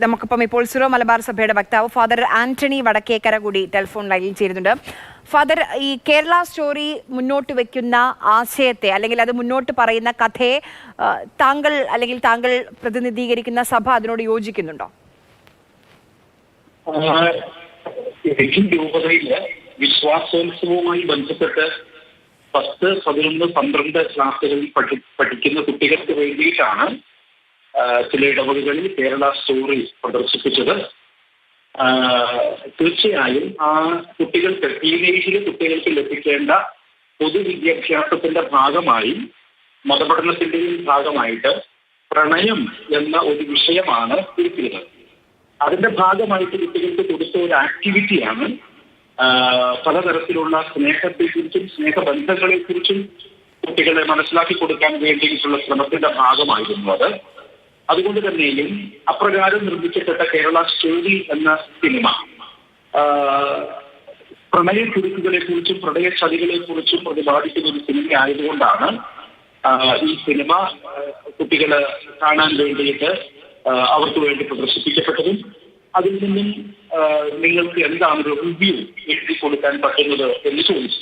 നമുക്കിപ്പം ഇപ്പോൾ സിറോ മലബാർ സഭയുടെ വക്താവ് ഫാദർ ആന്റണി വടക്കേക്കര കൂടി ടെലിഫോൺ ലൈനിൽ ചേരുന്നുണ്ട്. ഫാദർ, ഈ കേരള സ്റ്റോറി മുന്നോട്ട് വെക്കുന്ന ആശയത്തെ അല്ലെങ്കിൽ അത് മുന്നോട്ട് പറയുന്ന കഥയെ താങ്കൾ പ്രതിനിധീകരിക്കുന്ന സഭ അതിനോട് യോജിക്കുന്നുണ്ടോ? രൂപതയില് വിശ്വാസോത്സവവുമായി ബന്ധപ്പെട്ട് 10, 11, 12 ക്ലാസ്സുകളിൽ പഠിക്കുന്ന കുട്ടികൾക്ക് വേണ്ടിയിട്ടാണ് ചില ഇടവകകളിൽ കേരള സ്റ്റോറി പ്രദർശിപ്പിച്ചത്. തീർച്ചയായും ആ കുട്ടികൾക്ക് ടീനേജിലെ കുട്ടികൾക്ക് ലഭിക്കേണ്ട പൊതുവിദ്യാഭ്യാസത്തിന്റെ ഭാഗമായി മതപഠനത്തിന്റെയും ഭാഗമായിട്ട് പ്രണയം എന്ന ഒരു വിഷയമാണ് തിരിച്ചിരുന്നത്. അതിന്റെ ഭാഗമായിട്ട് കുട്ടികൾക്ക് കൊടുത്ത ഒരു ആക്ടിവിറ്റിയാണ് പലതരത്തിലുള്ള സ്നേഹത്തെക്കുറിച്ചും സ്നേഹബന്ധങ്ങളെക്കുറിച്ചും കുട്ടികളെ മനസ്സിലാക്കി കൊടുക്കാൻ വേണ്ടിയിട്ടുള്ള ശ്രമത്തിന്റെ ഭാഗമായിരുന്നു അത്. അതുകൊണ്ട് തന്നെയും അപ്രകാരം നിർമ്മിക്കപ്പെട്ട കേരള സ്റ്റോറി എന്ന സിനിമ പ്രണയക്കുരുക്കുകളെ കുറിച്ചും പ്രണയചതികളെ കുറിച്ചും പ്രതിപാദിക്കുന്ന ഒരു സിനിമ ആയതുകൊണ്ടാണ് ഈ സിനിമ കുട്ടികളെ കാണാൻ വേണ്ടിയിട്ട് അവർക്ക് വേണ്ടി പ്രദർശിപ്പിക്കപ്പെട്ടതും അതിൽ നിന്നും നിങ്ങൾക്ക് എന്താണ് ഒരു റിവ്യൂ എഴുതി കൊടുക്കാൻ പറ്റുന്നത് എന്ന് ചോദിച്ചു.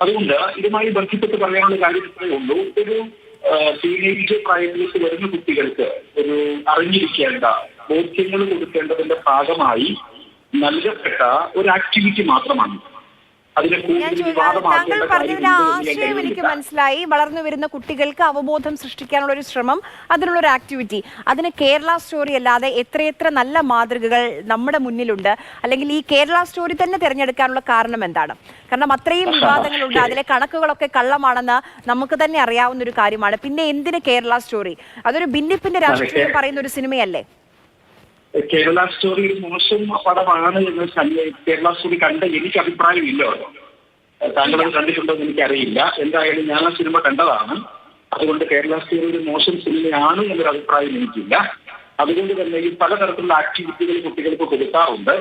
അതുകൊണ്ട് ഇതുമായി ബന്ധപ്പെട്ട് പറയാനുള്ള കാര്യം ഇത്രയേ ഉള്ളൂ. ഒരു ടീനേജ് പ്രായത്തിലേക്ക് വരുന്ന കുട്ടികൾക്ക് ഒരു അറിഞ്ഞിരിക്കേണ്ട ബോധ്യങ്ങൾ കൊടുക്കേണ്ടതിന്റെ ഭാഗമായി നൽകപ്പെട്ട ഒരു ആക്ടിവിറ്റി മാത്രമാണ്. താങ്കൾ പറഞ്ഞതിൽ ആശയം എനിക്ക് മനസ്സിലായി. വളർന്നു വരുന്ന കുട്ടികൾക്ക് അവബോധം സൃഷ്ടിക്കാനുള്ള ഒരു ശ്രമം, അതിനുള്ളൊരു ആക്ടിവിറ്റി. അതിന് കേരള സ്റ്റോറി അല്ലാതെ എത്രയെത്ര നല്ല മാതൃകകൾ നമ്മുടെ മുന്നിലുണ്ട്. അല്ലെങ്കിൽ ഈ കേരള സ്റ്റോറി തന്നെ തിരഞ്ഞെടുക്കാനുള്ള കാരണം എന്താണ്? കാരണം അത്രയും വിവാദങ്ങളുണ്ട്, അതിലെ കണക്കുകളൊക്കെ കള്ളമാണെന്ന് നമുക്ക് തന്നെ അറിയാവുന്ന ഒരു കാര്യമാണ്. പിന്നെ എന്തിന് കേരള സ്റ്റോറി? അതൊരു ഭിന്നിപ്പിന്റെ രാഷ്ട്രീയം പറയുന്ന ഒരു സിനിമയല്ലേ? കേരള സ്റ്റോറി മോശം പടമാണ് എന്ന് കേരള സ്റ്റോറി കണ്ട എനിക്ക് അഭിപ്രായമില്ല. താങ്കൾ അത് കണ്ടിട്ടുണ്ടോ എന്ന് എനിക്കറിയില്ല. എന്തായാലും ഞാൻ ആ സിനിമ കണ്ടതാണ്. അതുകൊണ്ട് കേരള സ്റ്റോറി ഒരു മോശം സിനിമയാണ് എന്നൊരു അഭിപ്രായം എനിക്കില്ല. അതുകൊണ്ട് തന്നെ ഈ പലതരത്തിലുള്ള ആക്ടിവിറ്റികൾ കുട്ടികൾക്ക് കൊടുക്കാറുണ്ട്.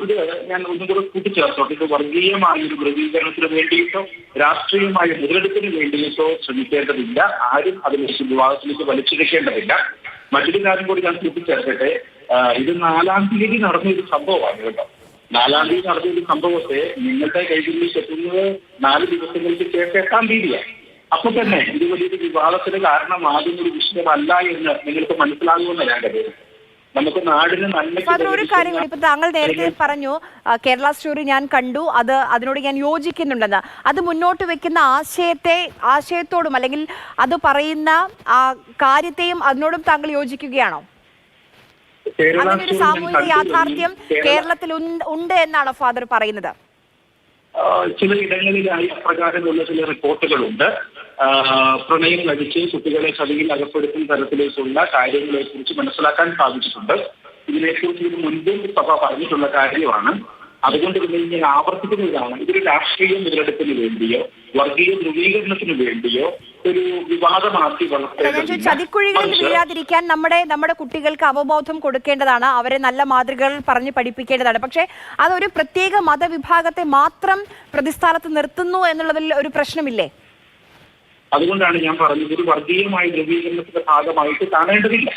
ഇത് ഞാൻ ഒന്നും കൂടെ കൂട്ടിച്ചേർത്തോട്ടെ. ഇത് വർഗീയമായ ഒരു ധ്രുവീകരണത്തിന് വേണ്ടിയിട്ടോ രാഷ്ട്രീയമായ മുതലെടുപ്പിന് വേണ്ടിയിട്ടോ ശ്രമിക്കേണ്ടതില്ല. ആരും അതിലേക്ക് വിവാദത്തിലേക്ക് വലിച്ചിഴക്കേണ്ടതില്ല. മറ്റൊരു കാര്യം കൂടി ഞാൻ കൂട്ടിച്ചേർക്കട്ടെ. ഇത് 4-ാം തീയതി നടന്നൊരു സംഭവമാണ് കേട്ടോ. 4-ാം തീയതി നടന്നൊരു സംഭവത്തെ നിങ്ങളുടെ കൈകളിലേക്ക് എത്തുന്നത് 4 ദിവസങ്ങൾക്ക് ശേഷം 8-ാം തീയതിയാണ്. അപ്പൊ തന്നെ ഇത് വലിയൊരു വിവാദത്തിന് കാരണമാകുന്ന ഒരു വിഷയമല്ല എന്ന് നിങ്ങൾക്ക് മനസ്സിലാകുമെന്ന് ഞാൻ കരുതുന്നു. നമുക്ക് നാടിന് നല്ല ഒരു കാര്യം കൂടി, ഇപ്പൊ താങ്കൾ നേരത്തെ പറഞ്ഞു കേരള സ്റ്റോറി ഞാൻ കണ്ടു, അതിനോട് ഞാൻ യോജിക്കുന്നുണ്ടെന്ന്. അത് മുന്നോട്ട് വെക്കുന്ന ആശയത്തോടും അല്ലെങ്കിൽ അത് പറയുന്ന ആ കാര്യത്തെയും അതിനോടും താങ്കൾ യോജിക്കുകയാണോ? അങ്ങനെ ഒരു സാമൂഹിക യാഥാർത്ഥ്യം കേരളത്തിൽ ഉണ്ട് എന്നാണോ ഫാദർ പറയുന്നത്? ചില ഇടങ്ങളിലായി അപ്രകാരമുള്ള ചില റിപ്പോർട്ടുകളുണ്ട്. പ്രണയം നടിച്ച് കുട്ടികളെ ചതിയിൽ അകപ്പെടുത്തുന്ന തരത്തിലേക്കുള്ള കാര്യങ്ങളെ കുറിച്ച് മനസ്സിലാക്കാൻ സാധിച്ചിട്ടുണ്ട്. ഇതിനെക്കുറിച്ച് ഇത് മുൻപും സഭ പറഞ്ഞിട്ടുള്ള കാര്യമാണ്. അതുകൊണ്ട് തന്നെ ഞാൻ ആവർത്തിക്കുന്നതാണ്, ഇതൊരു രാഷ്ട്രീയ മുതലെടുപ്പിന് വേണ്ടിയോ വർഗീയ ധ്രുവീകരണത്തിന് വേണ്ടിയോ ഒരു വിവാദമാക്കി വളർത്തുന്നത്. ചതിക്കുഴികളിൽ വീഴാതിരിക്കാൻ നമ്മുടെ കുട്ടികൾക്ക് അവബോധം കൊടുക്കേണ്ടതാണ്, അവരെ നല്ല മാതൃകകൾ പറഞ്ഞ് പഠിപ്പിക്കേണ്ടതാണ്. പക്ഷെ അതൊരു പ്രത്യേക മതവിഭാഗത്തെ മാത്രം പ്രതിസ്ഥാനത്ത് നിർത്തുന്നു എന്നുള്ളതിൽ ഒരു പ്രശ്നമില്ലേ? അതുകൊണ്ടാണ് ഞാൻ പറഞ്ഞത് ഒരു വർഗീയമായ ധ്രുവീകരണത്തിന്റെ ഭാഗമായിട്ട് കാണേണ്ടതില്ല.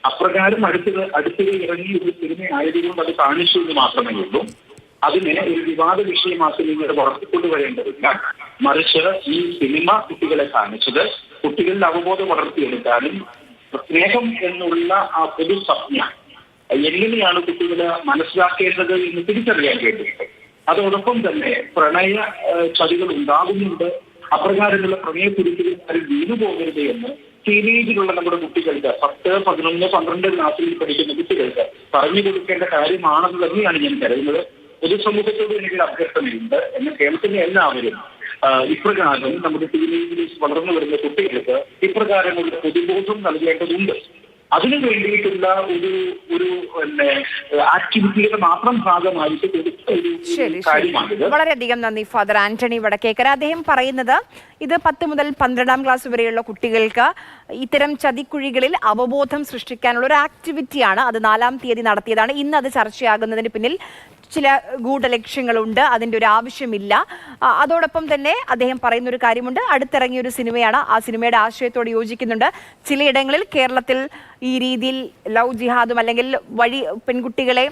അപ്രകാരം അടുത്തിടെ ഇറങ്ങി ഒരു സിനിമ ആയതുകൊണ്ട് അത് കാണിച്ചു എന്ന് മാത്രമേ ഉള്ളൂ. അതിനെ ഒരു വിവാദ വിഷയമാക്കി നിങ്ങൾ വളർത്തിക്കൊണ്ടുവരേണ്ടതില്ല. മറിച്ച് ഈ സിനിമ കുട്ടികളെ കാണിച്ചത് കുട്ടികളിൽ അവബോധം വളർത്തിയെടുക്കാനും സ്നേഹം എന്നുള്ള ആ പൊതു സംജ്ഞ എങ്ങനെയാണ് കുട്ടികളെ മനസ്സിലാക്കേണ്ടത് എന്ന് തിരിച്ചറിയാൻ വേണ്ടിയിട്ട്. അതോടൊപ്പം തന്നെ പ്രണയ ചതികൾ ഉണ്ടാകുന്നുണ്ട്. അപ്രകാരമുള്ള പ്രണയക്കുരുക്കുകളിൽ വീണു പോകരുത് എന്ന് ടീനേജിലുള്ള നമ്മുടെ കുട്ടികൾക്ക് 10, 11, 12 ക്ലാസ്സിൽ പഠിക്കുന്ന കുട്ടികൾക്ക് പറഞ്ഞു കൊടുക്കേണ്ട കാര്യമാണെന്ന് തന്നെയാണ് ഞാൻ കരുതുന്നത്. പൊതുസമൂഹത്തോട് എനിക്കൊരു അഭ്യർത്ഥനയുണ്ട്. എന്നെ കേൾക്കുന്ന എല്ലാവരും ഇപ്രകാരം നമ്മുടെ ടീനേജിൽ വളർന്നു വരുന്ന കുട്ടികൾക്ക് ഇപ്രകാരമുള്ള പൊതുബോധം നൽകേണ്ടതുണ്ട്. അതിനു വേണ്ടിയിട്ടുള്ള ഒരു ആക്ടിവിറ്റിയുടെ മാത്രം ഭാഗമായിട്ട് കൊടുത്ത ഒരു കാര്യമാണിത്. വളരെയധികം നന്ദി ഫാദർ ആന്റണി വടക്കേക്കര. അദ്ദേഹം പറയുന്നത് ഇത് 10 മുതൽ 12-ാം ക്ലാസ് വരെയുള്ള കുട്ടികൾക്ക് ഇത്തരം ചതിക്കുഴികളിൽ അവബോധം സൃഷ്ടിക്കാനുള്ള ഒരു ആക്ടിവിറ്റിയാണ്. അത് 4-ാം തീയതി നടത്തിയതാണ്. ഇന്ന് അത് ചർച്ചയാകുന്നതിന് പിന്നിൽ ചില ഗൂഢലക്ഷ്യങ്ങളുണ്ട്, അതിൻ്റെ ഒരു ആവശ്യമില്ല. അതോടൊപ്പം തന്നെ അദ്ദേഹം പറയുന്ന ഒരു കാര്യമുണ്ട്, അടുത്തിറങ്ങിയ ഒരു സിനിമയാണ്, ആ സിനിമയുടെ ആശയത്തോട് യോജിക്കുന്നുണ്ട്. ചിലയിടങ്ങളിൽ കേരളത്തിൽ ഈ രീതിയിൽ ലവ് ജിഹാദും അല്ലെങ്കിൽ വഴി പെൺകുട്ടികളെ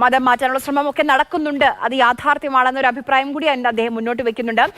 മതം മാറ്റാനുള്ള ശ്രമമൊക്കെ നടക്കുന്നുണ്ട്, അത് യാഥാർത്ഥ്യമാണെന്നൊരു അഭിപ്രായം കൂടി അദ്ദേഹം മുന്നോട്ട് വെക്കുന്നുണ്ട്.